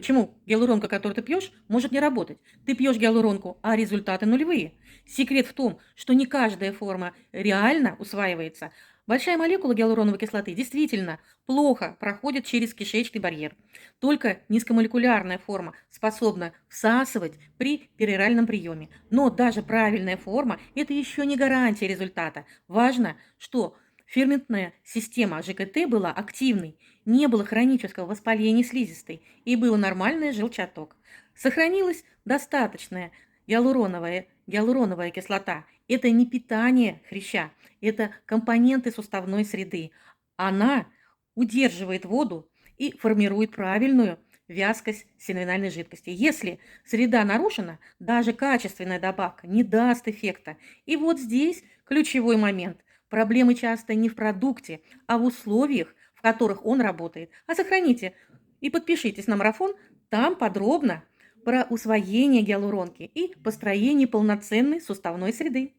Почему гиалуронка, которую ты пьешь, может не работать? Ты пьешь гиалуронку, а результаты нулевые. Секрет в том, что не каждая форма реально усваивается. Большая молекула гиалуроновой кислоты действительно плохо проходит через кишечный барьер. Только низкомолекулярная форма способна всасывать при пероральном приеме. Но даже правильная форма – это еще не гарантия результата. Важно, что ферментная система ЖКТ была активной, не было хронического воспаления слизистой и был нормальный желчаток. Сохранилась достаточная гиалуроновая кислота. Это не питание хряща, это компоненты суставной среды. Она удерживает воду и формирует правильную вязкость синовенальной жидкости. Если среда нарушена, даже качественная добавка не даст эффекта. И вот здесь ключевой момент. Проблемы часто не в продукте, а в условиях, в которых он работает. А сохраните и подпишитесь на марафон, там подробно про усвоение гиалуронки и построение полноценной суставной среды.